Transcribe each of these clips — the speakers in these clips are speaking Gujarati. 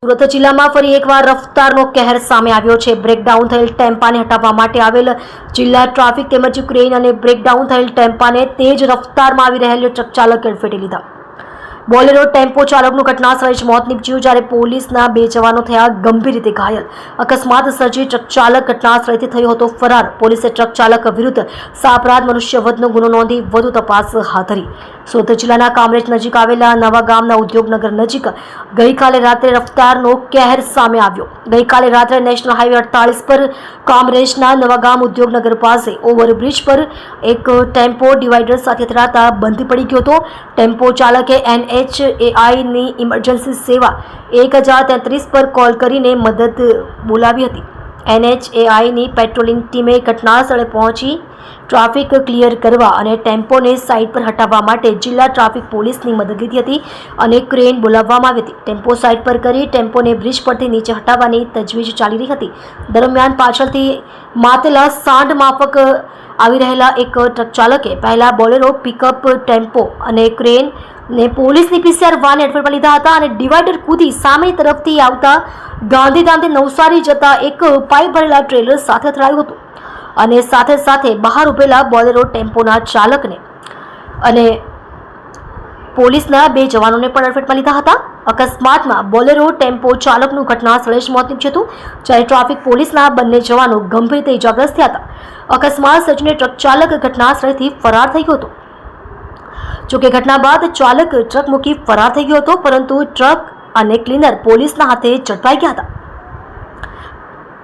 સુરત જિલ્લામાં ફરી એકવાર રફતારનો કહેર સામે આવ્યો છે। બ્રેકડાઉન થયેલ ટેમ્પાને હટાવવા માટે આવેલ જિલ્લા ટ્રાફિક તેમજ ક્રેન અને બ્રેકડાઉન થયેલ ટેમ્પાને તેજ રફતારમાં આવી રહેલ ટ્રક ચાલકે અડફેટે લીધા। બોલેરો ટેમ્પો ચાલકનું ઘટનાસ્થળે જ મોત નીપજ્યું, જ્યારે પોલીસના 2 જવાનો થયા ગંભીર રીતે ઘાયલ। અકસ્માત સર્જી ટ્રક ચાલક ઘટનાસ્થળેથી થયો હતો ફરાર। પોલીસે ટ્રક ચાલક વિરુદ્ધ સાપરાધ મનુષ્યવધનો ગુનો નોંધી વધુ તપાસ હાથ ધરી। સુરત જિલ્લાના કામરેજ નજીક આવેલા નવા ગામના ઉદ્યોગનગર નજીક ગઈકાલે રાત્રે રફતારનો કહેર સામે આવ્યો। ગઈકાલે રાત્રે નેશનલ હાઈવે 48 પર કામરેજના નવા ગામ ઉદ્યોગનગર પાસે ઓવરબ્રિજ પર એક ટેમ્પો ડિવાઈડર સાથે અથડાતા બંધ પડી ગયો હતો। ટેમ્પો ચાલકે NHAIની ઇમરજન્સી સેવા 1033 પર કોલ કરીને મદદ બોલાવી હતી। NHAIની પેટ્રોલિંગ ટીમે ઘટનાસ્થળે પહોંચી ટ્રાફિક ક્લિયર કરવા અને ટેમ્પોને સાઇડ પર હટાવવા માટે જિલ્લા ટ્રાફિક પોલીસની મદદ લીધી હતી અને ક્રેન બોલાવવામાં આવી હતી। ટેમ્પો સાઇડ પર કરી ટેમ્પોને બ્રિજ પરથી નીચે હટાવવાની તજવીજ ચાલી રહી હતી। દરમિયાન પાછળથી માતેલા સાંઢ માફક આવી રહેલા એક ટ્રક ચાલકે પહેલા બોલેરો, પિકઅપ, ટેમ્પો અને ક્રેન ને પોલીસની PCR વાનને અડફેટમાં લીધા હતા અને ડિવાઈડર કૂદી સામેની તરફથી આવતા ગાંધીધામથી નવસારી જતા એક પાઇપ ભરેલા ટ્રેલર સાથે અથડાયું હતું અને સાથે સાથે બહાર ઉભેલા બોલેરો ટેમ્પોના ચાલકને અને પોલીસના 2 જવાનોને પણ અડફેટમાં લીધા હતા। અકસ્માતમાં બોલેરો ટેમ્પો ચાલકનું ઘટનાસ્થળે જ મોત નીપજ્યું હતું, જ્યારે ટ્રાફિક પોલીસના 2 જવાનો ગંભીર રીતે ઇજાગ્રસ્ત થયા હતા। અકસ્માત સર્જીને ટ્રક ચાલક ઘટનાસ્થળેથી ફરાર થઈ ગયો હતો। જોકે ઘટના બાદ ચાલક ટ્રક મૂકી ફરાર થઈ ગયો હતો, પરંતુ ટ્રક અને ક્લીનર પોલીસના હાથે ઝડપાઈ ગયા હતા।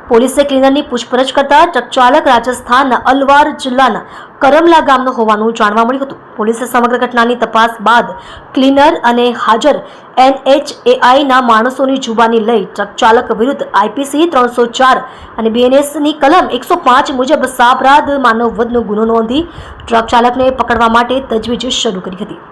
પોલીસે ક્લીનરની પૂછપરછ કરતા ટ્રક ચાલક રાજસ્થાનના અલવાર જિલ્લાના કરમલા ગામનો હોવાનું જાણવા મળ્યું હતું। પોલીસે સમગ્ર ઘટનાની તપાસ બાદ ક્લીનર અને હાજર NHAIના માણસોની જુબાની લઈ ટ્રક ચાલક વિરુદ્ધ IPC 304 અને BNSની કલમ 105 મુજબ સાપરાધ માનવવધનો ગુનો નોંધી ટ્રક ચાલકને પકડવા માટે તજવીજ શરૂ કરી હતી।